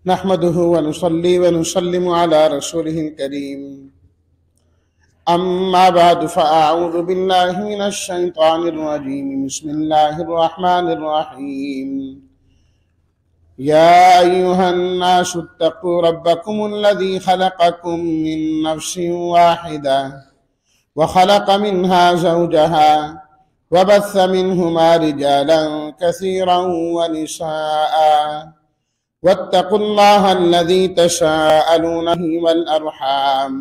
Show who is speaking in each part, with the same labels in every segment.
Speaker 1: نحمده ونصلي ونسلم على رسوله الكريم أما بعد فأعوذ بالله من الشيطان الرجيم بسم الله الرحمن الرحيم يا أيها الناس اتقوا ربكم الذي خلقكم من نفس واحدة وخلق منها زوجها وبث منهما رجالا كثيرا ونساء واتقوا الله الذي تساءلون به والأرحام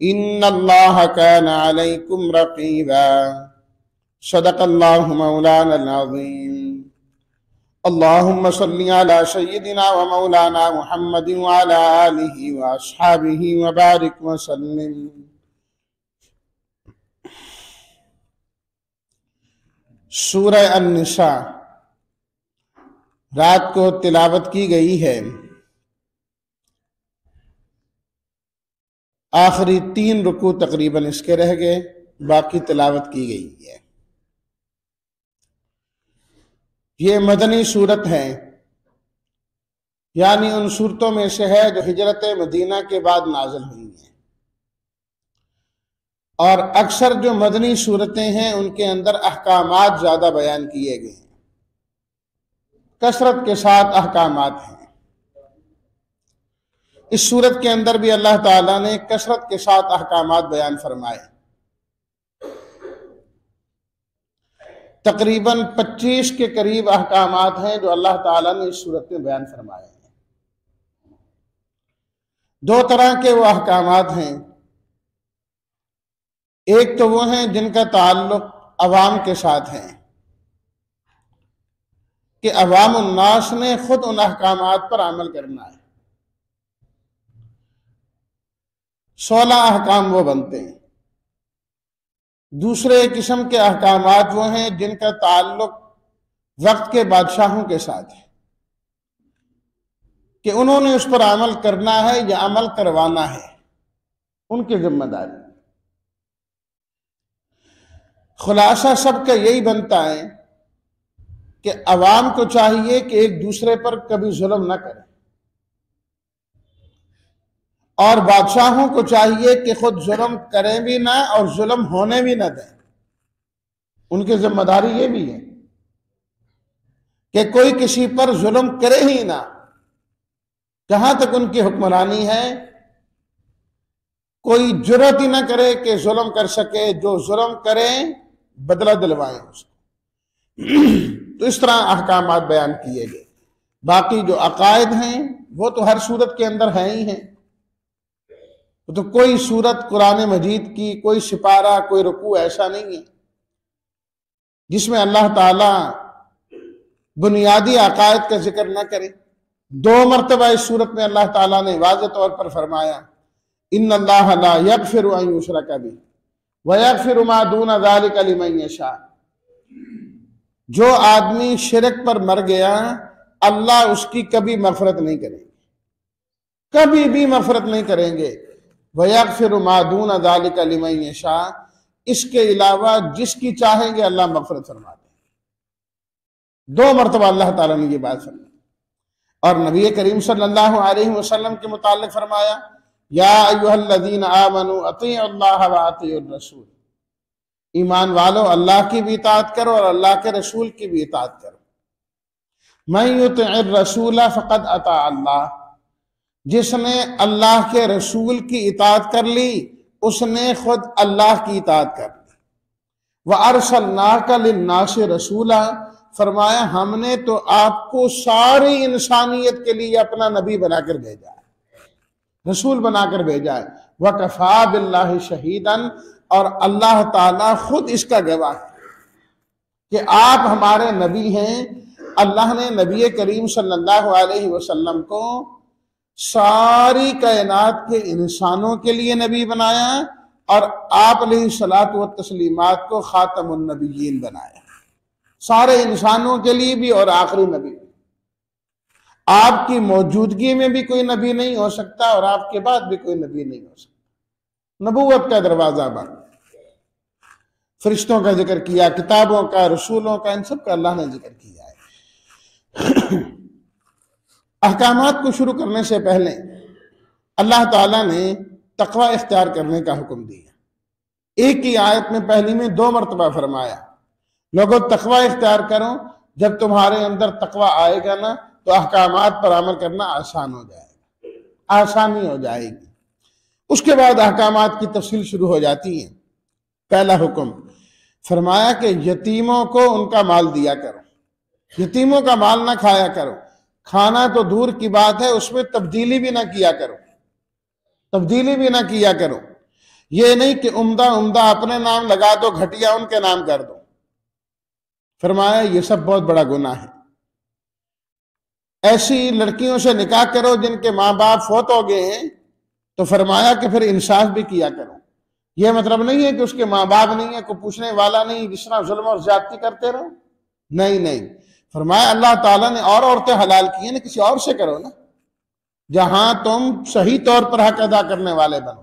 Speaker 1: إن الله كان عليكم رقيبا صدق الله مولانا العظيم اللهم صل على سيدنا ومولانا محمد وعلى آله وأصحابه وبارك وسلم۔ سورہ النساء رات کو تلاوت کی گئی ہے۔ آخری 3 رکوع تقریباً اس کے رہ گئے، باقی تلاوت کی گئی ہے۔ یہ مدنی سورت ہے، یعنی ان سورتوں میں سے ہے جو ہجرت مدینہ کے بعد نازل ہوئی ہیں، اور اکثر جو مدنی سورتیں ہیں ان کے اندر احکامات زیادہ بیان کیے گئے ہیں، کثرت کے ساتھ احکامات ہیں۔ اس سورت کے اندر بھی اللہ تعالیٰ نے کثرت کے ساتھ احکامات بیان فرمائے۔ تقریباً 25 کے قریب احکامات ہیں جو اللہ تعالیٰ نے اس سورت میں بیان فرمائے ہیں۔ 2 طرح کے وہ احکامات ہیں، ایک تو وہ ہیں جن کا تعلق عوام کے ساتھ ہے کہ عوام الناس نے خود ان احکامات پر عمل کرنا ہے، 16 احکام وہ بنتے ہیں۔ دوسرے قسم کے احکامات وہ ہیں جن کا تعلق وقت کے بادشاہوں کے ساتھ ہے کہ انہوں نے اس پر عمل کرنا ہے یا عمل کروانا ہے، ان کی ذمہ داری۔ خلاصہ سب کا یہی بنتا ہے کہ عوام کو چاہیے کہ ایک دوسرے پر کبھی ظلم نہ کرے، اور بادشاہوں کو چاہیے کہ خود ظلم کریں بھی نہ اور ظلم ہونے بھی نہ دیں۔ ان کی ذمہ داری یہ بھی ہے کہ کوئی کسی پر ظلم کرے ہی نہ، جہاں تک ان کی حکمرانی ہے کوئی جرات ہی نہ کرے کہ ظلم کر سکے، جو ظلم کرے بدلہ دلوائیں اس کو۔ تو اس طرح احکامات بیان کیے گئے۔ باقی جو عقائد ہیں وہ تو ہر سورت کے اندر ہیں ہی ہیں، تو کوئی سورت قرآن مجید کی، کوئی سپارہ، کوئی رکوع ایسا نہیں ہے جس میں اللہ تعالیٰ بنیادی عقائد کا ذکر نہ کرے۔ 2 مرتبہ اس سورت میں اللہ تعالیٰ نے واضح طور پر فرمایا ان اللہ لا یغفر ان یشرک بہ ویغفر ما دون ذلک لمن یشاء۔ جو آدمی شرک پر مر گیا اللہ اس کی کبھی مغفرت نہیں کریں گے، کبھی بھی مغفرت نہیں کریں گے۔ وَيَغْفِرُ مَا دُونَ ذَلِكَ لِمَن يَشَاءُ، اس کے علاوہ جس کی چاہیں گے اللہ مغفرت فرما دیں گے۔ 2 مرتبہ اللہ تعالیٰ نے یہ بات فرمائی، اور نبی کریم صلی اللہ علیہ وسلم کے متعلق فرمایا یا ایھا الذین آمنوا اطیعوا اللہ واطیعوا الرسول، ایمان والو اللہ کی بھی اطاعت کرو اور اللہ کے رسول کی بھی اطاعت کرو۔ من یطع الرسول فقد اطاع اللہ، جس نے اللہ کے رسول کی اطاعت کر لی اس نے خود اللہ کی اطاعت کر لی۔ وَأَرْسَلْنَاكَ لِلنَّاسِ رَسُولًا، فرمایا ہم نے تو آپ کو ساری انسانیت کے لیے اپنا نبی بنا کر بھیجا ہے، رسول بنا کر بھیجا ہے۔ وَكَفَى بِاللَّهِ شَهِيدًا، اور اللہ تعالیٰ خود اس کا گواہ ہے کہ آپ ہمارے نبی ہیں۔ اللہ نے نبی کریم صلی اللہ علیہ وسلم کو ساری کائنات کے انسانوں کے لیے نبی بنایا، اور آپ علیہ الصلاۃ والتسلیمات کو خاتم النبیین بنایا، سارے انسانوں کے لیے بھی اور آخری نبی۔ آپ کی موجودگی میں بھی کوئی نبی نہیں ہو سکتا اور آپ کے بعد بھی کوئی نبی نہیں ہو سکتا۔ نبوت کا دروازہ بند، فرشتوں کا ذکر کیا، کتابوں کا، رسولوں کا، ان سب کا اللہ نے ذکر کیا ہے۔ احکامات کو شروع کرنے سے پہلے اللہ تعالیٰ نے تقوی اختیار کرنے کا حکم دیا. ایک ہی آیت میں پہلی میں 2 مرتبہ فرمایا لوگوں تقوی اختیار کرو. جب تمہارے اندر تقوی آئے گا نا تو احکامات پر عمل کرنا آسان ہو جائے گا، آسانی ہو جائے گی. اس کے بعد احکامات کی تفصیل شروع ہو جاتی ہے. پہلا حکم فرمایا کہ یتیموں کو ان کا مال دیا کرو، یتیموں کا مال نہ کھایا کرو. کھانا تو دور کی بات ہے، اس میں تبدیلی بھی نہ کیا کرو، تبدیلی بھی نہ کیا کرو. یہ نہیں کہ عمدہ اپنے نام لگا دو، گھٹیا ان کے نام کر دو. فرمایا یہ سب بہت بڑا گناہ ہے. ایسی لڑکیوں سے نکاح کرو جن کے ماں باپ فوت ہو گئے ہیں، تو فرمایا کہ پھر انصاف بھی کیا کرو. یہ مطلب نہیں ہے کہ اس کے ماں باپ نہیں ہے، کوئی پوچھنے والا نہیں، جس طرح ظلم اور زیادتی کرتے رہو. نہیں، فرمایا اللہ تعالیٰ نے اور عورتیں حلال کی ہیں، کسی اور سے کرو نا، جہاں تم صحیح طور پر حق ادا کرنے والے بنو.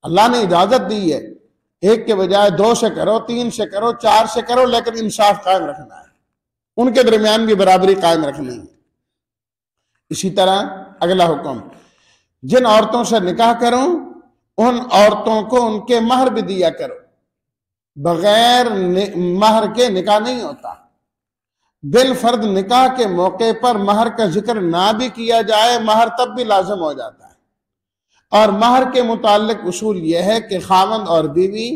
Speaker 1: اللہ نے اجازت دی ہے، ایک کے بجائے 2 سے کرو، 3 سے کرو، 4 سے کرو، لیکن انصاف قائم رکھنا ہے، ان کے درمیان بھی برابری قائم رکھنی ہے. اسی طرح اگلا حکم، جن عورتوں سے نکاح کرو ان عورتوں کو ان کے مہر بھی دیا کرو. بغیر مہر کے نکاح نہیں ہوتا. بالفرض نکاح کے موقع پر مہر کا ذکر نہ بھی کیا جائے، مہر تب بھی لازم ہو جاتا ہے. اور مہر کے متعلق اصول یہ ہے کہ خاوند اور بیوی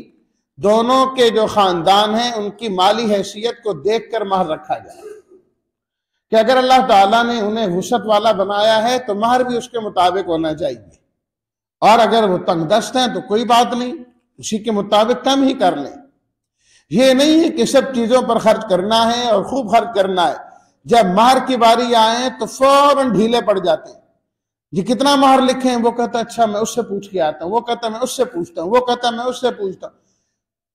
Speaker 1: دونوں کے جو خاندان ہیں ان کی مالی حیثیت کو دیکھ کر مہر رکھا جائے، کہ اگر اللہ تعالیٰ نے انہیں وسعت والا بنایا ہے تو مہر بھی اس کے مطابق ہونا چاہیے. اور اگر وہ تنگ دست ہیں تو کوئی بات نہیں، اسی کے مطابق کم ہی کر لیں. یہ نہیں ہے کہ سب چیزوں پر خرچ کرنا ہے اور خوب خرچ کرنا ہے. جب مہر کی باری آئے تو فوراً ڈھیلے پڑ جاتے ہیں. یہ کتنا مہر لکھیں؟ وہ کہتا ہے اچھا میں اس سے پوچھ کے آتا ہوں، وہ کہتا ہے میں اس سے پوچھتا ہوں، وہ کہتا ہے میں اس سے پوچھتا ہوں.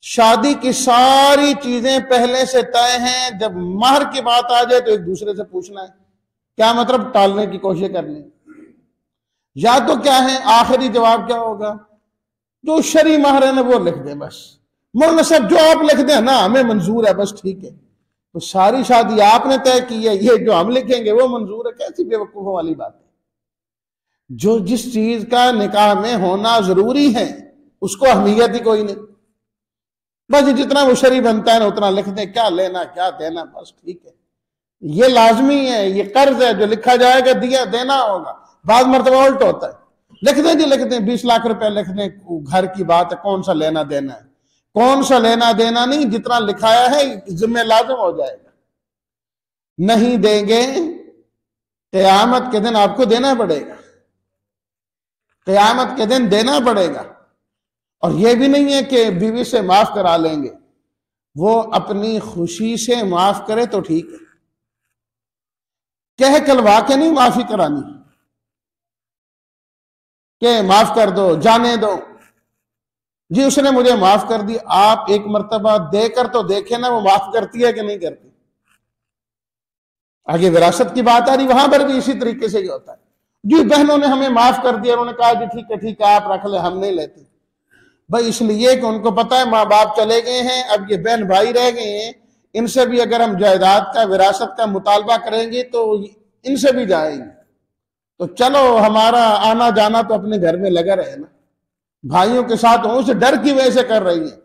Speaker 1: شادی کی ساری چیزیں پہلے سے طے ہیں، جب مہر کی بات آ جائے تو ایک دوسرے سے پوچھنا ہے. کیا مطلب؟ ٹالنے کی کوشش کرنی. یا تو کیا ہے آخری جواب کیا ہوگا؟ جو شرعی مہر ہے نا وہ لکھ دیں بس. مولانا صاحب جو آپ لکھ دیں نا ہمیں منظور ہے بس، ٹھیک ہے. تو ساری شادی آپ نے طے کی ہے، یہ جو ہم لکھیں گے وہ منظور ہے؟ کیسی بے وقوفوں والی بات ہے. جو جس چیز کا نکاح میں ہونا ضروری ہے اس کو اہمیت ہی کوئی نہیں. بس جتنا وہ شرعی بنتا ہے نا اتنا لکھ دیں، کیا لینا کیا دینا بس ٹھیک ہے. یہ لازمی ہے، یہ قرض ہے جو لکھا جائے گا، دیا دینا ہوگا. بعض مرتبہ الٹ ہوتا ہے، لکھ دیں جی لکھ دیں 20 لاکھ روپے لکھ دیں، گھر کی بات ہے کون سا لینا دینا ہے. کون سا لینا دینا نہیں، جتنا لکھایا ہے ذمہ لازم ہو جائے گا. نہیں دیں گے قیامت کے دن آپ کو دینا پڑے گا، قیامت کے دن دینا پڑے گا. اور یہ بھی نہیں ہے کہ بیوی سے معاف کرا لیں گے، وہ اپنی خوشی سے معاف کرے تو ٹھیک ہے. کہہ کلوا کے نہیں معافی کرانی کہ معاف کر دو جانے دو. جی اس نے مجھے معاف کر دی، آپ ایک مرتبہ دے کر تو دیکھیں نا وہ معاف کرتی ہے کہ نہیں کرتی. آگے وراثت کی بات آ رہی، وہاں پر بھی اسی طریقے سے یہ ہوتا ہے. جی بہنوں نے ہمیں معاف کر دیا، انہوں نے کہا جی ٹھیک ہے آپ رکھ لیں، ہم نہیں لیتے. بھائی اس لیے کہ ان کو پتا ہے ماں باپ چلے گئے ہیں، اب یہ بہن بھائی رہ گئے ہیں، ان سے بھی اگر ہم جائیداد کا وراثت کا مطالبہ کریں گے تو ان سے بھی جائیں گے. تو چلو ہمارا آنا جانا تو اپنے گھر میں لگا رہے نا. بھائیوں کے ساتھ اس ڈر کی وجہ سے کر رہی ہیں.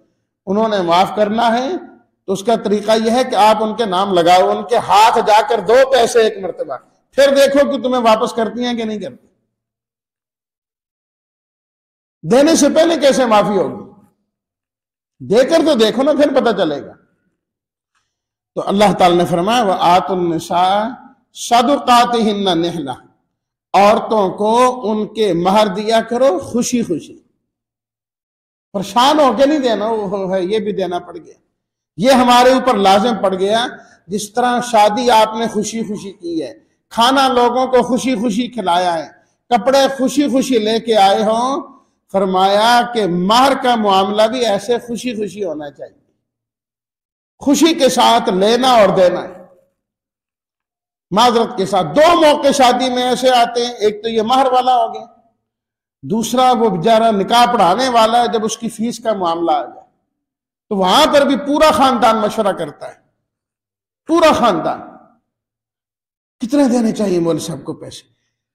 Speaker 1: انہوں نے معاف کرنا ہے تو اس کا طریقہ یہ ہے کہ آپ ان کے نام لگاؤ، ان کے ہاتھ جا کر دو پیسے ایک مرتبہ، پھر دیکھو کہ تمہیں واپس کرتی ہیں کہ نہیں کرتی. دینے سے پہلے کیسے معافی ہوگی؟ دے کر تو دیکھو نا، پھر پتہ چلے گا. تو اللہ تعالی نے فرمایا وَآتُوا النِّسَاءَ صَدُقَاتِهِنَّ نِحْلَةً، عورتوں کو ان کے مہر دیا کرو خوشی خوشی. پریشان ہو کے نہیں دینا، یہ بھی دینا پڑ گیا، یہ ہمارے اوپر لازم پڑ گیا. جس طرح شادی آپ نے خوشی خوشی کی ہے، کھانا لوگوں کو خوشی خوشی کھلایا ہے، کپڑے خوشی خوشی لے کے آئے ہوں، فرمایا کہ مہر کا معاملہ بھی ایسے خوشی خوشی ہونا چاہیے، خوشی کے ساتھ لینا اور دینا ہے. معذرت کے ساتھ 2 موقع شادی میں ایسے آتے ہیں، ایک تو یہ مہر والا ہو گیا، دوسرا وہ بیچارہ نکاح پڑھانے والا ہے. جب اس کی فیس کا معاملہ آ جائے تو وہاں پر بھی پورا خاندان مشورہ کرتا ہے، پورا خاندان. کتنے دینے چاہیے مولوی صاحب کو پیسے؟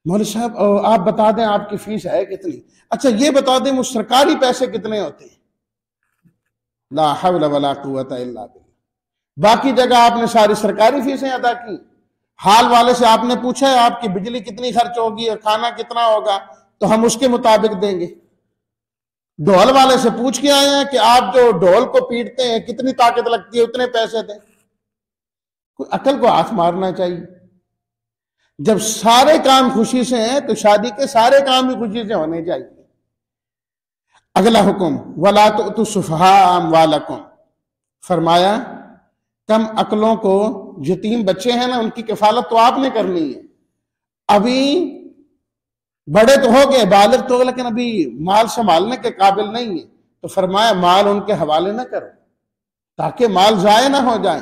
Speaker 1: مولوی صاحب آپ بتا دیں آپ کی فیس ہے کتنی؟ اچھا یہ بتا دیں وہ سرکاری پیسے کتنے ہوتے ہیں؟ لا حول ولا قوت الا باللہ۔ باقی جگہ آپ نے ساری سرکاری فیسیں ادا کی، حال والے سے آپ نے پوچھا ہے آپ کی بجلی کتنی خرچ ہوگی اور کھانا کتنا ہوگا تو ہم اس کے مطابق دیں گے۔ ڈھول والے سے پوچھ کے آئے ہیں کہ آپ جو ڈھول کو پیٹتے ہیں کتنی طاقت لگتی ہے اتنے پیسے دیں۔ کوئی عقل کو ہاتھ مارنا چاہیے۔ جب سارے کام خوشی سے ہیں تو شادی کے سارے کام بھی خوشی سے ہونے چاہیے۔ اگلا حکم وَلَا تُؤْتُوا السُّفَهَاءَ أَمْوَالَكُمْ، فرمایا کم عقلوں کو، یتیم بچے ہیں نا ان کی کفالت تو آپ نے کرنی ہے، ابھی بڑے تو ہو گئے بالغ تو، لیکن ابھی مال سنبھالنے کے قابل نہیں ہے، تو فرمایا مال ان کے حوالے نہ کرو تاکہ مال ضائع نہ ہو جائے،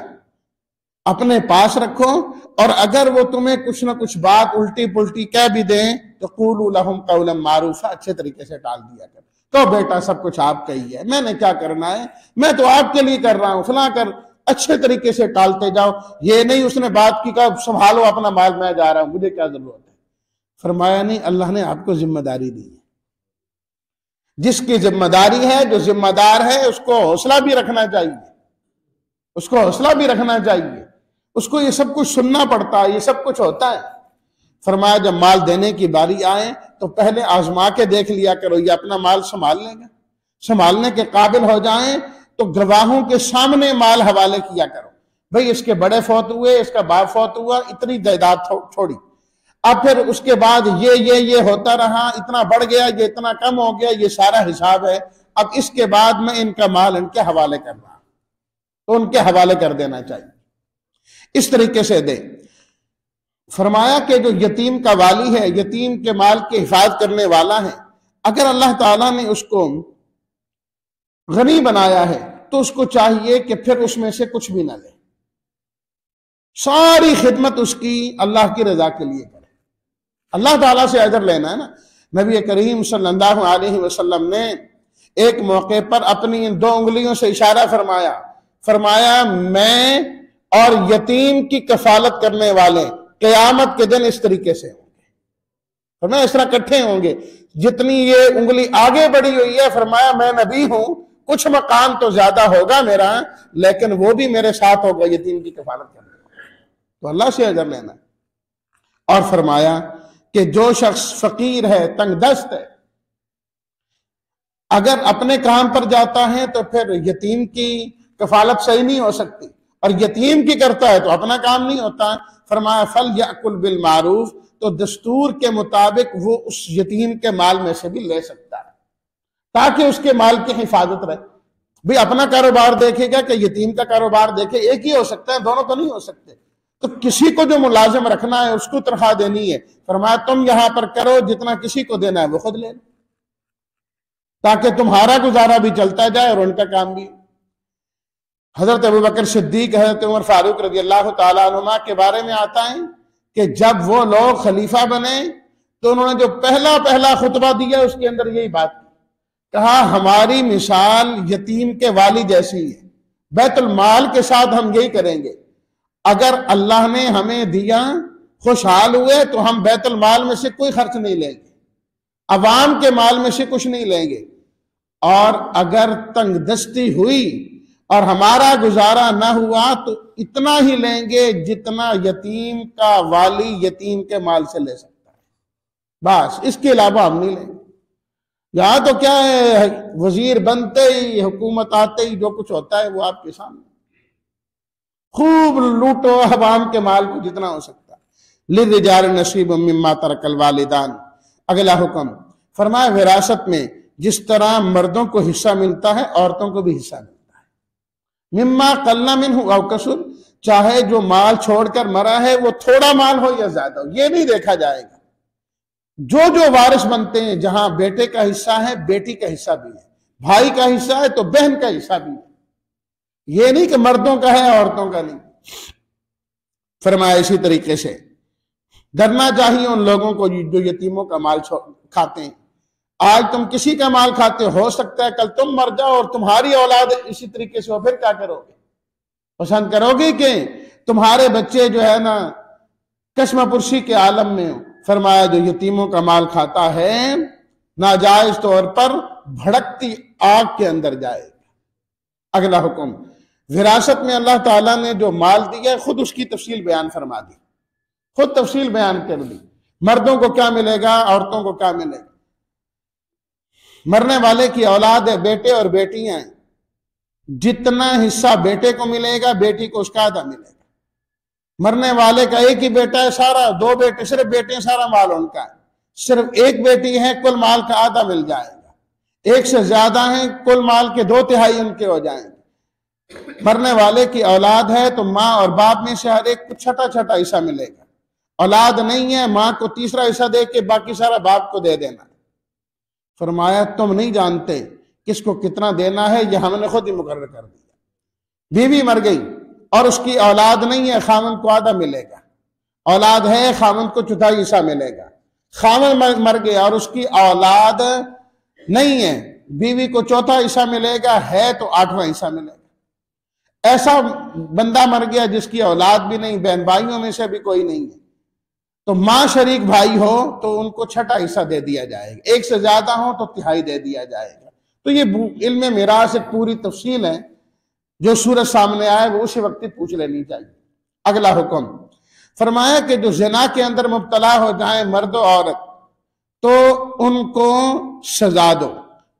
Speaker 1: اپنے پاس رکھو، اور اگر وہ تمہیں کچھ نہ کچھ بات الٹی پلٹی کہہ بھی دیں تو قولوا لهم قولا معروفا، اچھے طریقے سے ٹال دیا کر، تو بیٹا سب کچھ آپ کا ہی ہے، میں نے کیا کرنا ہے، میں تو آپ کے لیے کر رہا ہوں، فلاں کر، اچھے طریقے سے ٹالتے جاؤ، یہ نہیں اس نے بات کی کہا سنبھالو اپنا مال میں جا رہا ہوں مجھے کیا ضرورت ہے۔ فرمایا نہیں، اللہ نے آپ کو ذمہ داری دی ہے، جس کی ذمہ داری ہے، جو ذمہ دار ہے اس کو حوصلہ بھی رکھنا چاہیے، اس کو حوصلہ بھی رکھنا چاہیے، اس کو یہ سب کچھ سننا پڑتا ہے، یہ سب کچھ ہوتا ہے۔ فرمایا جب مال دینے کی باری آئے تو پہلے آزما کے دیکھ لیا کرو یہ اپنا مال سنبھال لیں گے، سنبھالنے کے قابل ہو جائیں تو گواہوں کے سامنے مال حوالے کیا کرو، بھئی اس کے بڑے فوت ہوئے، اس کا باپ فوت ہوا، اتنی جائیداد چھوڑی، اب پھر اس کے بعد یہ ہوتا رہا، اتنا بڑھ گیا، یہ اتنا کم ہو گیا، یہ سارا حساب ہے، اب اس کے بعد میں ان کا مال ان کے حوالے کر رہا ہوں، تو ان کے حوالے کر دینا چاہیے، اس طریقے سے دے۔ فرمایا کہ جو یتیم کا والی ہے، یتیم کے مال کی حفاظت کرنے والا ہے، اگر اللہ تعالیٰ نے اس کو غنی بنایا ہے تو اس کو چاہیے کہ پھر اس میں سے کچھ بھی نہ لے، ساری خدمت اس کی اللہ کی رضا کے لیے کرے، اللہ تعالیٰ سے اجر لینا ہے نا۔ نبی کریم صلی اللہ علیہ وسلم نے ایک موقع پر اپنی ان 2 انگلیوں سے اشارہ فرمایا میں اور یتیم کی کفالت کرنے والے قیامت کے دن اس طریقے سے ہوں گے، فرمایا اس طرح اکٹھے ہوں گے، جتنی یہ انگلی آگے بڑھی ہوئی ہے، فرمایا میں نبی ہوں، کچھ مقام تو زیادہ ہوگا میرا، لیکن وہ بھی میرے ساتھ ہوگا یتیم کی کفالت کرنے، تو اللہ سے اجر لینا۔ اور فرمایا کہ جو شخص فقیر ہے، تنگ دست ہے، اگر اپنے کام پر جاتا ہے تو پھر یتیم کی کفالت صحیح نہیں ہو سکتی، اور یتیم کی کرتا ہے تو اپنا کام نہیں ہوتا، فرمایا فَلْيَأْكُلْ بِالْمَعْرُوفِ، تو دستور کے مطابق وہ اس یتیم کے مال میں سے بھی لے سکتا ہے تاکہ اس کے مال کی حفاظت رہے۔ بھی اپنا کاروبار دیکھے گا کہ یتیم کا کاروبار دیکھے، ایک ہی ہو سکتا ہے، دونوں تو نہیں ہو سکتے، تو کسی کو جو ملازم رکھنا ہے اس کو تنخواہ دینی ہے، فرمایا تم یہاں پر کرو، جتنا کسی کو دینا ہے وہ خود لے لو تاکہ تمہارا گزارا بھی چلتا جائے اور ان کا کام بھی۔ حضرت ابوبکر صدیق، حضرت عمر فاروق رضی اللہ تعالیٰ عنہما کے بارے میں آتا ہے کہ جب وہ لوگ خلیفہ بنے تو انہوں نے جو پہلا خطبہ دیا اس کے اندر یہی بات کی، کہا ہماری مثال یتیم کے والی جیسی ہے، بیت المال کے ساتھ ہم یہی کریں گے، اگر اللہ نے ہمیں دیا خوشحال ہوئے تو ہم بیت المال میں سے کوئی خرچ نہیں لیں گے، عوام کے مال میں سے کچھ نہیں لیں گے، اور اگر تنگ دستی ہوئی اور ہمارا گزارا نہ ہوا تو اتنا ہی لیں گے جتنا یتیم کا والی یتیم کے مال سے لے سکتا ہے، بس اس کے علاوہ ہم نہیں لیں گے۔ یہاں تو کیا ہے، وزیر بنتے ہی، حکومت آتے ہی جو کچھ ہوتا ہے وہ آپ کے سامنے، خوب لوٹو عوام کے مال کو جتنا ہو سکتا ہے۔ للرجال نصیب مما ترک الوالدان، اگلا حکم فرمایا وراثت میں جس طرح مردوں کو حصہ ملتا ہے عورتوں کو بھی حصہ ملتا ہے، مما قل منہ او کثر، چاہے جو مال چھوڑ کر مرا ہے وہ تھوڑا مال ہو یا زیادہ ہو، یہ نہیں دیکھا جائے گا، جو وارث بنتے ہیں، جہاں بیٹے کا حصہ ہے بیٹی کا حصہ بھی ہے، بھائی کا حصہ ہے تو بہن کا حصہ بھی ہے، یہ نہیں کہ مردوں کا ہے عورتوں کا نہیں۔ فرمایا اسی طریقے سے ڈرنا چاہیے ان لوگوں کو جو یتیموں کا مال کھاتے ہیں۔ آج تم کسی کا مال کھاتے ہو سکتا ہے کل تم مر جاؤ اور تمہاری اولاد اسی طریقے سے ہو، پھر کیا کرو گے؟ پسند کرو گے کہ تمہارے بچے جو ہے نا کشمہ پرسی کے عالم میں ہوں، فرمایا جو یتیموں کا مال کھاتا ہے ناجائز طور پر بھڑکتی آگ کے اندر جائے گا۔ اگلا حکم، وراثت میں اللہ تعالیٰ نے جو مال دیا خود اس کی تفصیل بیان فرما دی، خود تفصیل بیان کر دی، مردوں کو کیا ملے گا، عورتوں کو کیا ملے گا۔ مرنے والے کی اولاد ہے، بیٹے اور بیٹیاں ہیں، جتنا حصہ بیٹے کو ملے گا بیٹی کو اس کا آدھا ملے گا۔ مرنے والے کا ایک ہی بیٹا ہے، سارا دو بیٹے، صرف بیٹے ہیں، سارا مال ان کا ہے۔ صرف ایک بیٹی ہے، کل مال کا آدھا مل جائے گا۔ ایک سے زیادہ ہیں، کل مال کے 2/3 ان کے ہو جائیں گے۔ مرنے والے کی اولاد ہے تو ماں اور باپ میں سے ہر ایک کو چھٹا چھٹا حصہ ملے گا۔ اولاد نہیں ہے، ماں کو تیسرا حصہ دے کے باقی سارا باپ کو دے دینا۔ فرمایا تم نہیں جانتے کس کو کتنا دینا ہے، یہ ہم نے خود ہی مقرر کر دیا۔ بیوی مر گئی اور اس کی اولاد نہیں ہے، خاوند کو آدھا ملے گا۔ اولاد ہے، خاوند کو 1/4 حصہ ملے گا۔ خاوند مر گیا اور اس کی اولاد نہیں ہے، بیوی کو 1/4 حصہ ملے گا، ہے تو 8واں حصہ ملے گا۔ ایسا بندہ مر گیا جس کی اولاد بھی نہیں، بہن بھائیوں میں سے بھی کوئی نہیں ہے، تو ماں شریک بھائی ہو تو ان کو 6واں حصہ دے دیا جائے گا، ایک سے زیادہ ہو تو 1/3 دے دیا جائے گا۔ تو یہ علم میراث ایک پوری تفصیل ہے، جو سورج سامنے آئے وہ اسی وقت پوچھ لینی چاہیے۔ اگلا حکم فرمایا کہ جو زنا کے اندر مبتلا ہو جائیں مرد و عورت تو ان کو سزا دو۔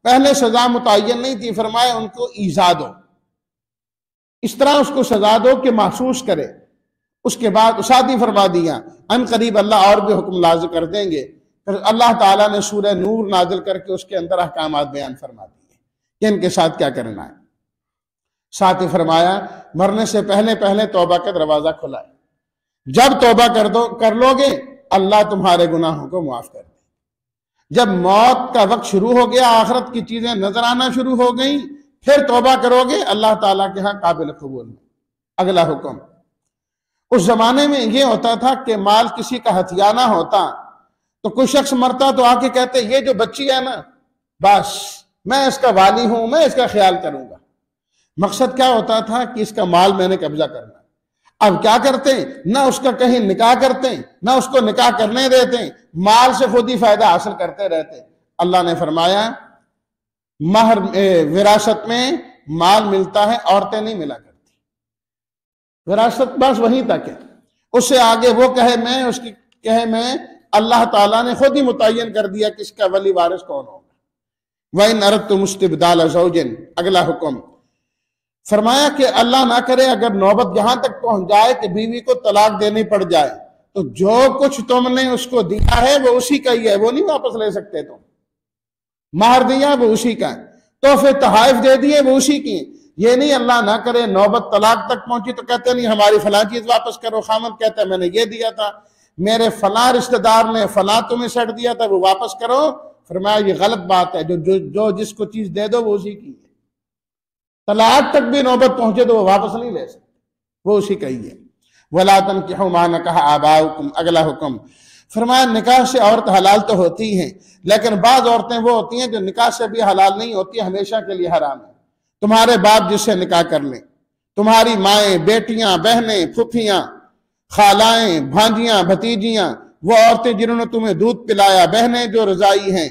Speaker 1: پہلے سزا متعین نہیں تھی، فرمایا ان کو ایذا دو، اس طرح اس کو سزا دو کہ محسوس کرے۔ اس کے بعد ساتھ ہی فرما دیا ان قریب اللہ اور بھی حکم لازم کر دیں گے۔ پھر اللہ تعالیٰ نے سورہ نور نازل کر کے اس کے اندر احکامات بیان فرما دیے کہ ان کے ساتھ کیا کرنا ہے۔ ساتھ ہی فرمایا مرنے سے پہلے توبہ کا دروازہ کھلا ہے، جب توبہ کر لو گے اللہ تمہارے گناہوں کو معاف کر دے۔ جب موت کا وقت شروع ہو گیا، آخرت کی چیزیں نظر آنا شروع ہو گئیں، پھر توبہ کرو گے اللہ تعالیٰ کے ہاں قابل قبول ہے۔ اگلا حکم، اس زمانے میں یہ ہوتا تھا کہ مال کسی کا ہتھیانہ ہوتا تو کوئی شخص مرتا تو آ کے کہتے یہ جو بچی ہے نا بس میں اس کا والی ہوں، میں اس کا خیال کروں گا۔ مقصد کیا ہوتا تھا کہ اس کا مال میں نے قبضہ کرنا۔ اب کیا کرتے ہیں، نہ اس کا کہیں نکاح کرتے ہیں، نہ اس کو نکاح کرنے دیتے ہیں، مال سے خود ہی فائدہ حاصل کرتے رہتے ہیں۔ اللہ نے فرمایا مہر وراثت میں مال ملتا ہے، عورتیں نہیں ملا کرتی، وراثت بس وہیں تک ہے، اس سے آگے وہ کہے میں، اس کی کہے میں، اللہ تعالیٰ نے خود ہی متعین کر دیا کہ اس کا ولی وارث کون ہوگا۔ وَإِنْ أَرَدْتُمُ اسْتِبْدَالَ زَوْجٍ، اگلا حکم فرمایا کہ اللہ نہ کرے اگر نوبت یہاں تک پہنچ جائے کہ بیوی کو طلاق دینی پڑ جائے تو جو کچھ تم نے اس کو دیا ہے وہ اسی کا ہی ہے، وہ نہیں واپس لے سکتے۔ تم مہر دیا وہ اسی کا ہے، تحفے تحائف دے دیے وہ اسی کی ہیں۔ یہ نہیں اللہ نہ کرے نوبت طلاق تک پہنچی تو کہتے نہیں ہماری فلاں چیز واپس کرو، خامد کہتا ہے میں نے یہ دیا تھا، میرے فلاں رشتہ دار نے فلاں تمہیں سیٹ دیا تھا وہ واپس کرو۔ فرمایا یہ غلط بات ہے، جو جس کو چیز دے دو وہ اسی کی ہے، طلاق تک بھی نوبت پہنچے تو وہ واپس نہیں لے سکتے، وہ اسی کا ہی ہے۔ وَلَا تَنْكِحُوا مَا نَكَحَ آبَاؤُكُمْ، اگلا حکم فرمایا نکاح سے عورت حلال تو ہوتی ہیں لیکن بعض عورتیں وہ ہوتی ہیں جو نکاح سے بھی حلال نہیں ہوتی، ہمیشہ کے لیے حرام ہے۔ تمہارے باپ جس سے نکاح کر لیں، تمہاری مائیں، بیٹیاں، بہنیں، پھپھیاں، خالائیں، بھانجیاں، بھتیجیاں، وہ عورتیں جنہوں نے تمہیں دودھ پلایا، بہنیں جو رضائی ہیں،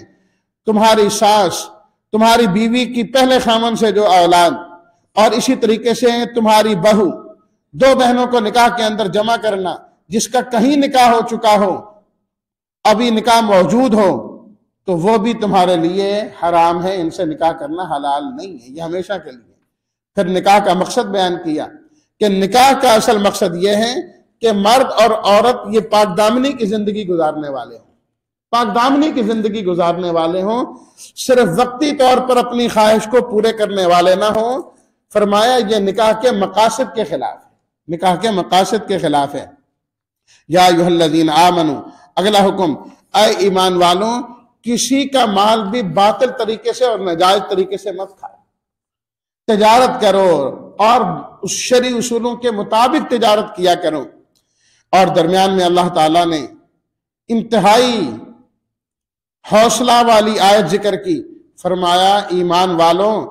Speaker 1: تمہاری ساس، تمہاری بیوی کی پہلے خامن سے جو اولاد، اور اسی طریقے سے تمہاری بہو، 2 بہنوں کو نکاح کے اندر جمع کرنا، جس کا کہیں نکاح ہو چکا ہو، ابھی نکاح موجود ہو تو وہ بھی تمہارے لیے حرام ہے، ان سے نکاح کرنا حلال نہیں ہے، یہ ہمیشہ کے لیے۔ پھر نکاح کا مقصد بیان کیا کہ نکاح کا اصل مقصد یہ ہے کہ مرد اور عورت یہ پاک دامنی کی زندگی گزارنے والے ہوں، پاک دامنی کی زندگی گزارنے والے ہوں، صرف وقتی طور پر اپنی خواہش کو پورے کرنے والے نہ ہوں۔ فرمایا یہ نکاح کے مقاصد کے خلاف ہے، نکاح کے مقاصد کے خلاف ہے۔ یا ایھا الذین آمنوا، اگلا حکم اے ایمان والوں کسی کا مال بھی باطل طریقے سے اور ناجائز طریقے سے مت کھاؤ، تجارت کرو اور اس شرعی اصولوں کے مطابق تجارت کیا کرو۔ اور درمیان میں اللہ تعالیٰ نے انتہائی حوصلہ والی آیت ذکر کی، فرمایا ایمان والوں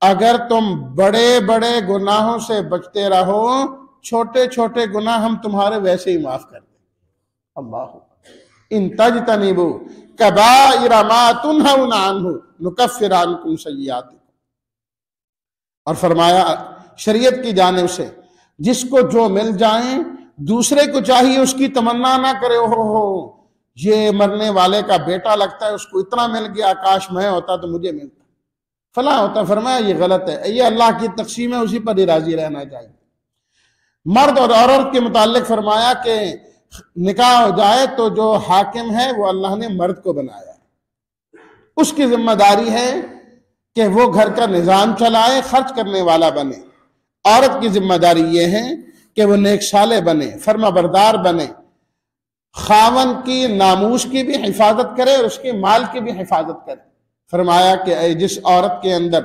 Speaker 1: اگر تم بڑے بڑے گناہوں سے بچتے رہو، چھوٹے چھوٹے گناہ ہم تمہارے ویسے ہی معاف کر دیں۔ اللہ ان تجتنبوا کبائر ما تنہون عنہ نکفر عنکم سیئاتکم۔ اور فرمایا شریعت کی جانب سے جس کو جو مل جائیں دوسرے کو چاہیے اس کی تمنا نہ کرے، ہو یہ مرنے والے کا بیٹا لگتا ہے، اس کو اتنا مل گیا، کاش میں ہوتا تو مجھے ملتا، فلاں ہوتا۔ فرمایا یہ غلط ہے، یہ اللہ کی تقسیم ہے، اسی پر ہی راضی رہنا چاہیے۔ مرد اور عورت کے متعلق فرمایا کہ نکاح ہو جائے تو جو حاکم ہے وہ اللہ نے مرد کو بنایا ہے، اس کی ذمہ داری ہے کہ وہ گھر کا نظام چلائے، خرچ کرنے والا بنے۔ عورت کی ذمہ داری یہ ہے کہ وہ نیک صالح بنے، فرما بردار بنے، خاون کی ناموس کی بھی حفاظت کرے اور اس کے مال کی بھی حفاظت کرے۔ فرمایا کہ جس عورت کے اندر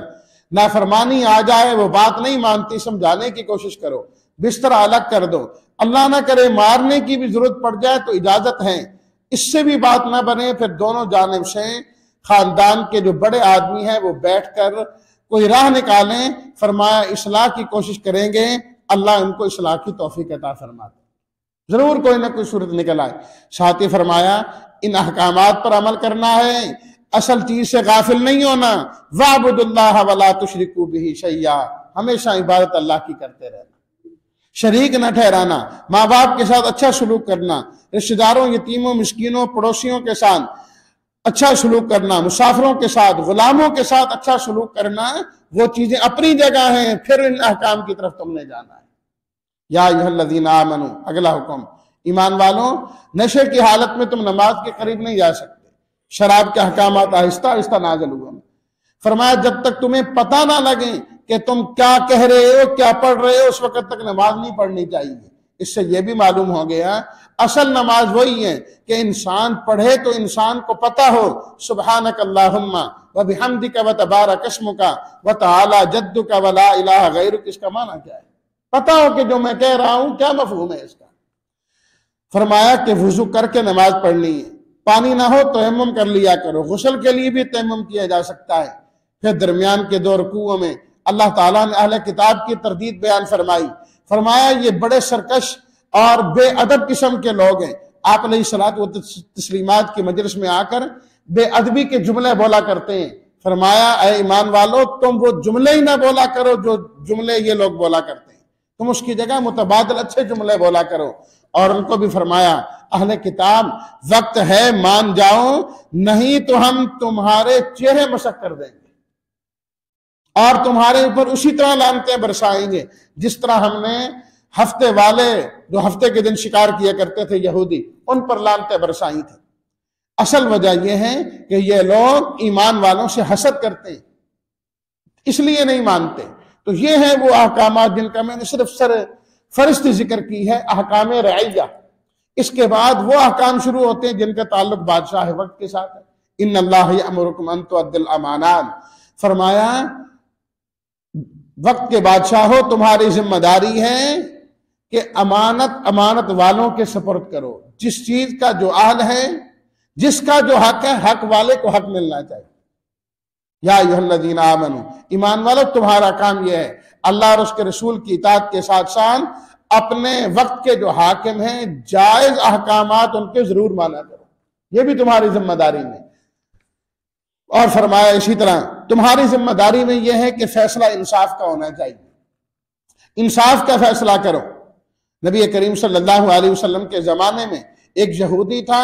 Speaker 1: نافرمانی آ جائے، وہ بات نہیں مانتی، سمجھانے کی کوشش کرو، بستر الگ کر دو، اللہ نہ کرے مارنے کی بھی ضرورت پڑ جائے تو اجازت ہے، اس سے بھی بات نہ بنے، پھر دونوں جانب سے خاندان کے جو بڑے آدمی ہیں وہ بیٹھ کر کوئی راہ نکالیں۔ فرمایا اصلاح کی کوشش کریں گے، اللہ ان کو اصلاح کی توفیق عطا فرماتے، ضرور کوئی نہ کوئی صورت نکل آئے۔ ساتھ ہی فرمایا ان احکامات پر عمل کرنا ہے، اصل چیز سے غافل نہیں ہونا۔ وَاعْبُدُوا اللَّهَ وَلَا تُشْرِكُوا بِهِ شَيْئًا، ہمیشہ عبادت اللہ کی کرتے رہنا، شریک نہ ٹھہرانا، ماں باپ کے ساتھ اچھا سلوک کرنا، رشتہ داروں، یتیموں، مسکینوں، پڑوسیوں کے ساتھ اچھا سلوک کرنا، مسافروں کے ساتھ، غلاموں کے ساتھ اچھا سلوک کرنا، وہ چیزیں اپنی جگہ ہیں، پھر ان احکام کی طرف تم نے جانا ہے۔ یا ایھا الذین آمنوا، اگلا حکم، ایمان والوں، نشے کی حالت میں تم نماز کے قریب نہیں جا سکتے۔ شراب کے احکامات آہستہ آہستہ نازل ہوئے، فرمایا جب تک تمہیں پتہ نہ لگے کہ تم کیا کہہ رہے ہو، کیا پڑھ رہے ہو، اس وقت تک نماز نہیں پڑھنی چاہیے۔ اس سے یہ بھی معلوم ہو گیا اصل نماز وہی ہے کہ انسان پڑھے تو انسان کو پتہ ہو سبحانک اللہم وبحمدک وتبارک اسمک وتعالی جدک ولا الہ غیرک، اس کا معنی کیا ہے، پتہ ہو کہ جو میں کہہ رہا ہوں کیا مفہوم ہے اس کا۔ فرمایا کہ وضو کر کے نماز پڑھنی ہے، پانی نہ ہو تیمم کر لیا کرو، غسل کے لیے بھی تیمم کیا جا سکتا ہے۔ پھر درمیان کے دو رکوعوں میں اللہ تعالیٰ نے اہل کتاب کی تردید بیان فرمائی، فرمایا یہ بڑے سرکش اور بے ادب قسم کے لوگ ہیں، آپ علیہ الصلوۃ والتسلیمات کی مجلس میں آ کر بے ادبی کے جملے بولا کرتے ہیں۔ فرمایا اے ایمان والو، تم وہ جملے ہی نہ بولا کرو جو جملے یہ لوگ بولا کرتے ہیں، تم اس کی جگہ متبادل اچھے جملے بولا کرو۔ اور ان کو بھی فرمایا اہل کتاب وقت ہے مان جاؤ، نہیں تو ہم تمہارے چہرے مسخ کر دیں گے اور تمہارے اوپر اسی طرح لعنتیں برسائیں گے جس طرح ہم نے ہفتے والے جو ہفتے کے دن شکار کیا کرتے تھے یہودی، ان پر لعنتیں برسائی تھیں۔ اصل وجہ یہ ہے کہ یہ لوگ ایمان والوں سے حسد کرتے ہیں، اس لیے نہیں مانتے۔ تو یہ ہیں وہ احکامات جن کا میں نے صرف فہرست ذکر کی ہے، احکام رعیہ۔ اس کے بعد وہ احکام شروع ہوتے ہیں جن کا تعلق بادشاہ وقت کے ساتھ ہے۔ ان اللہ یأمرکم ان تؤدوا الامانات، فرمایا وقت کے بادشاہ ہو، تمہاری ذمہ داری ہے کہ امانت والوں کے سپرد کرو، جس چیز کا جو اہل ہے، جس کا جو حق ہے، حق والے کو حق ملنا چاہیے۔ یا ایھا الذین آمنوا، ایمان والو تمہارا کام یہ ہے اللہ اور اس کے رسول کی اطاعت کے ساتھ ساتھ اپنے وقت کے جو حاکم ہیں جائز احکامات ان کے ضرور مانا کرو، یہ بھی تمہاری ذمہ داری میں۔ اور فرمایا اسی طرح تمہاری ذمہ داری میں یہ ہے کہ فیصلہ انصاف کا ہونا چاہیے، انصاف کا فیصلہ کرو۔ نبی کریم صلی اللہ علیہ وسلم کے زمانے میں ایک یہودی تھا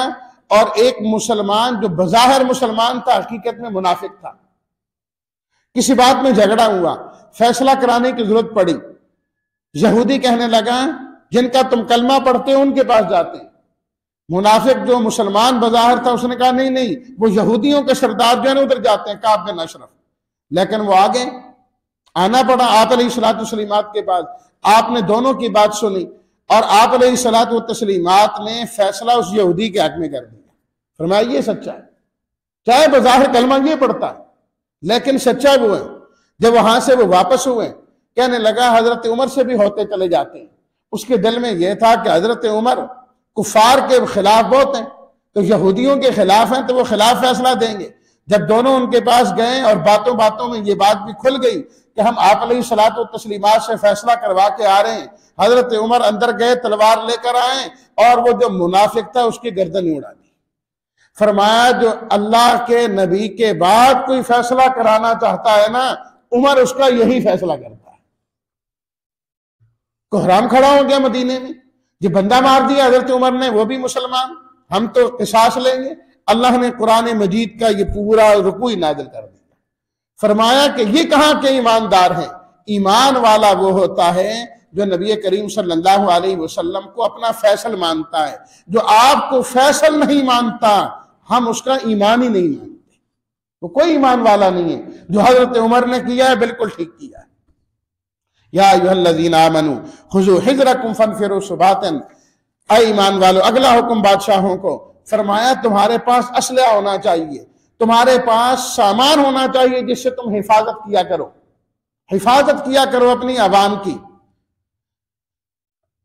Speaker 1: اور ایک مسلمان جو بظاہر مسلمان تھا حقیقت میں منافق تھا۔ کسی بات میں جھگڑا ہوا، فیصلہ کرانے کی ضرورت پڑی، یہودی کہنے لگا جن کا تم کلمہ پڑھتے ہو ان کے پاس جاتے ہیں۔ منافق جو مسلمان بظاہر تھا اس نے کہا نہیں وہ یہودیوں کے سردار جو ہیں ادھر جاتے ہیں، کعب بن اشرف۔ لیکن وہ آگے آنا پڑا آپ علیہ الصلوۃ والتسلیمات کے پاس، آپ نے دونوں کی بات سنی اور آپ علیہ الصلوۃ والتسلیمات نے فیصلہ اس یہودی کے حق میں کر دیا۔ فرمایا یہ سچا ہے، چاہے بظاہر کلمہ یہ پڑھتا ہے لیکن سچا وہ ہے۔ جب وہاں سے وہ واپس ہوئے کہنے لگا حضرت عمر سے بھی ہوتے چلے جاتے ہیں۔ اس کے دل میں یہ تھا کہ حضرت عمر کفار کے خلاف بہت ہیں، تو یہودیوں کے خلاف ہیں تو وہ خلاف فیصلہ دیں گے۔ جب دونوں ان کے پاس گئے اور باتوں باتوں میں یہ بات بھی کھل گئی کہ ہم آپ علیہ الصلوۃ والتسلیمات سے فیصلہ کروا کے آ رہے ہیں، حضرت عمر اندر گئے، تلوار لے کر آئے اور وہ جو منافق تھا اس کی گردن اڑا دی۔ فرمایا جو اللہ کے نبی کے بعد کوئی فیصلہ کرانا چاہتا ہے نا، عمر اس کا یہی فیصلہ کرتا ہے۔ کوہرام کھڑا ہو گیا مدینے میں، جو بندہ مار دیا حضرت عمر نے، وہ بھی مسلمان، ہم تو قصاص لیں گے۔ اللہ نے قرآن مجید کا یہ پورا رکوع نازل کر دیا، فرمایا کہ یہ کہاں کے ایماندار ہیں؟ ایمان والا وہ ہوتا ہے جو نبی کریم صلی اللہ علیہ وسلم کو اپنا فیصل مانتا ہے۔ جو آپ کو فیصل نہیں مانتا، ہم اس کا ایمان ہی نہیں مانتے، وہ کوئی ایمان والا نہیں ہے۔ جو حضرت عمر نے کیا ہے بالکل ٹھیک کیا ہے۔ یا ایھا الذین آمنوا خذوا حذرکم فانفروا ثباتا، اے ایمان والو، اگلا حکم بادشاہوں کو، فرمایا تمہارے پاس اسلحہ ہونا چاہیے، تمہارے پاس سامان ہونا چاہیے جس سے تم حفاظت کیا کرو، حفاظت کیا کرو اپنی عوام کی،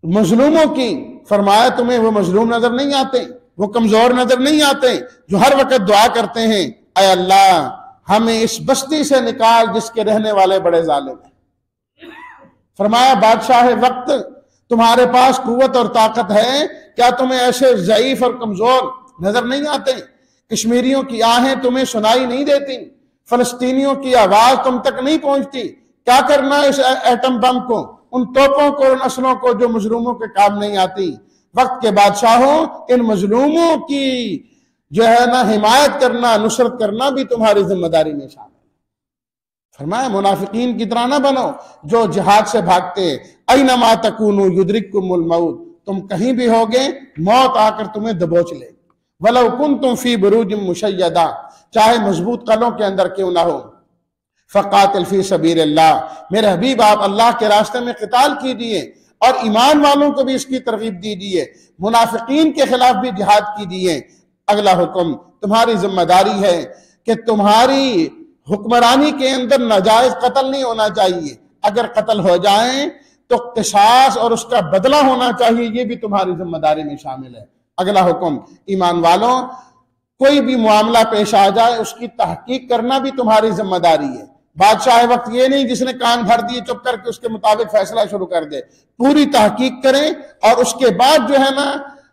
Speaker 1: مظلوموں کی۔ فرمایا تمہیں وہ مظلوم نظر نہیں آتے، وہ کمزور نظر نہیں آتے جو ہر وقت دعا کرتے ہیں اے اللہ ہمیں اس بستی سے نکال جس کے رہنے والے بڑے ظالم ہیں۔ فرمایا بادشاہ وقت، تمہارے پاس قوت اور طاقت ہے، کیا تمہیں ایسے ضعیف اور کمزور نظر نہیں آتے؟ کشمیریوں کی آہیں تمہیں سنائی نہیں دیتی، فلسطینیوں کی آواز تم تک نہیں پہنچتی؟ کیا کرنا اس ایٹم بم کو، ان توپوں کو، ان اسلحوں کو جو مظلوموں کے کام نہیں آتی؟ وقت کے بادشاہوں، ان مظلوموں کی جو ہے نا حمایت کرنا، نصرت کرنا بھی تمہاری ذمہ داری میں شامل ہے۔ فرمایا منافقین کی طرح نہ بنو جو جہاد سے بھاگتے، اینما تکونوا یدرککم الموت، تم کہیں بھی ہوگے موت آ کر تمہیں دبوچ لے، ولو کنتم فی بروج مشیدہ، چاہے مضبوط قلعوں کے اندر کیوں نہ ہو۔ فقاتل فی سبیل اللہ، میرے حبیب آپ اللہ کے راستے میں قتال کیجیے، اور ایمان والوں کو بھی اس کی ترغیب دیجیے، منافقین کے خلاف بھی جہاد کیجیے۔ اگلا حکم تمہاری ذمہ داری ہے کہ تمہاری حکمرانی کے اندر ناجائز قتل نہیں ہونا چاہیے، اگر قتل ہو جائیں تو قصاص اور اس کا بدلہ ہونا چاہیے، یہ بھی تمہاری ذمہ داری میں شامل ہے۔ اگلا حکم ایمان والوں، کوئی بھی معاملہ پیش آ جائے اس کی تحقیق کرنا بھی تمہاری ذمہ داری ہے۔ بادشاہ وقت یہ نہیں جس نے کان بھر دیے چپ کر کے اس کے مطابق فیصلہ شروع کر دے، پوری تحقیق کریں اور اس کے بعد جو ہے نا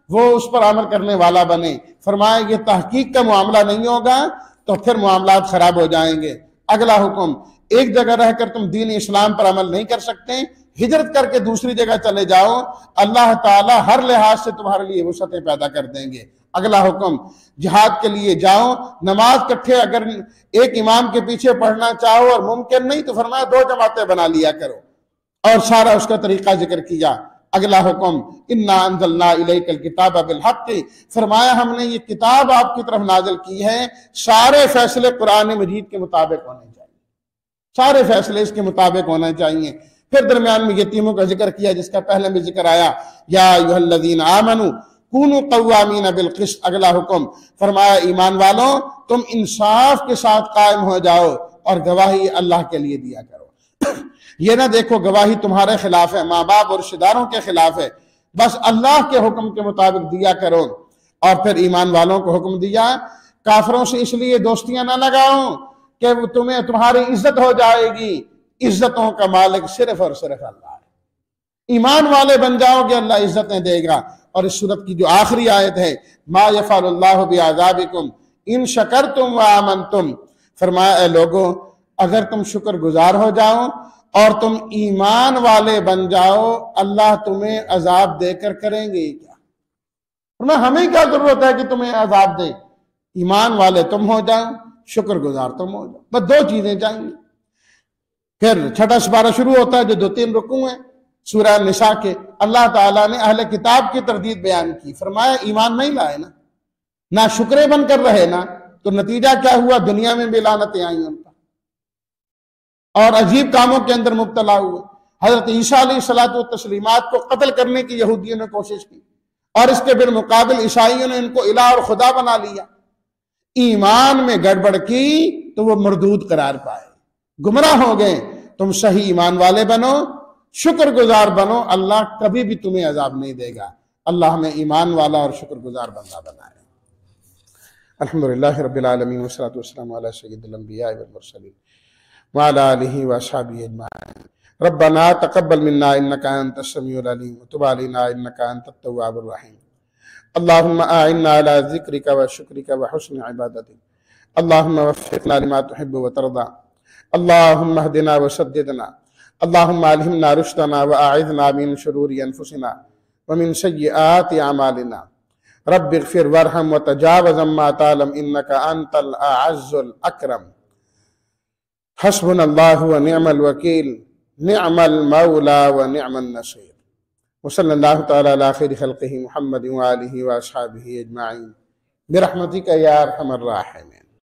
Speaker 1: وہ اس پر عمل کرنے والا بنے۔ فرمایا یہ تحقیق کا معاملہ نہیں ہوگا تو پھر معاملات خراب ہو جائیں گے۔ اگلا حکم ایک جگہ رہ کر تم دین اسلام پر عمل نہیں کر سکتے، ہجرت کر کے دوسری جگہ چلے جاؤ، اللہ تعالیٰ ہر لحاظ سے تمہارے لیے وسعتیں پیدا کر دیں گے۔ اگلا حکم جہاد کے لیے جاؤ، نماز کٹھے اگر ایک امام کے پیچھے پڑھنا چاہو اور ممکن نہیں تو فرمایا 2 جماعتیں بنا لیا کرو، اور سارا اس کا طریقہ ذکر کیا۔ اگلا حکم انا انزلنا الیک الکتاب بالحق، فرمایا ہم نے یہ کتاب آپ کی طرف نازل کی ہے، سارے فیصلے قرآن مجید کے مطابق ہونے چاہیے، سارے فیصلے اس کے مطابق ہونے چاہیے۔ پھر درمیان میں یتیموں کا ذکر کیا جس کا پہلے بھی ذکر آیا، یا ایھا الذین آمنوا کونوا قوامین بالقسط۔ اگلا حکم فرمایا ایمان والوں تم انصاف کے ساتھ قائم ہو جاؤ اور گواہی اللہ کے لیے دیا کرو۔ یہ نہ دیکھو گواہی تمہارے خلاف ہے، ماں باپ اور رشتہ داروں کے خلاف ہے، بس اللہ کے حکم کے مطابق دیا کرو۔ اور پھر ایمان والوں کو حکم دیا کافروں سے اس لیے دوستیاں نہ لگاؤ کہ وہ تمہاری عزت ہو جائے گی، عزتوں کا مالک صرف اور صرف اللہ ہے۔ ایمان والے بن جاؤ گے اللہ عزتیں دے گا۔ اور اس سورت کی جو آخری آیت ہے ما یفعل اللہ بعذابکم ان شکرتم وآمنتم، فرمایا اے لوگوں اگر تم شکر گزار ہو جاؤ اور تم ایمان والے بن جاؤ، اللہ تمہیں عذاب دے کر کریں گے کیا؟ فرمایا ہمیں کیا ضرورت ہے کہ تمہیں عذاب دے، ایمان والے تم ہو جاؤ، شکر گزار تم ہو جاؤ، بس 2 چیزیں چاہیے۔ پھر چھٹا سپارہ شروع ہوتا ہے جو 2-3 رکوع ہیں سورہ نساء کے، اللہ تعالیٰ نے اہل کتاب کی تردید بیان کی، فرمایا ایمان نہیں لائے نا، نہ شکرے بن کر رہے نا، تو نتیجہ کیا ہوا؟ دنیا میں بھی لعنتیں آئیں ان پر اور عجیب کاموں کے اندر مبتلا ہوئے۔ حضرت عیسیٰ علیہ الصلوۃ والتسلیمات کو قتل کرنے کی یہودیوں نے کوشش کی، اور اس کے بالمقابل عیسائیوں نے ان کو الہ اور خدا بنا لیا۔ ایمان میں گڑبڑ کی تو وہ مردود قرار پائے، گمراہ ہو گئے۔ تم صحیح ایمان والے بنو، شکر گزار بنو، اللہ کبھی بھی تمہیں عذاب نہیں دے گا۔ اللہ ہمیں ایمان والا اور شکر گزار بندہ بنائے۔ الحمدللہ رب العالمین والصلاۃ والسلام علی سید الانبیاء والمرسلین وعلی آلہ واصحابہ اجمعین۔ ربنا تقبل منا انک انت السمیع العلیم وتب علینا انک انت التواب الرحیم۔ اللهم أعنا على ذكرك وشكرك وحسن عبادتك. اللهم وفقنا لما تحب وترضى. اللهم اهدنا وسددنا. اللهم ألهمنا رشدنا وأعذنا من شرور أنفسنا ومن سيئات أعمالنا. رب اغفر وارحم وتجاوز عما تعلم إنك أنت الأعز الأكرم. حسبنا الله ونعم الوكيل، نعم المولى ونعم النصير. وصلی اللہ تعالی علی خیر خلقہ محمد وآلہ وأصحابہ اجمعین برحمتک یا ارحم الراحمین.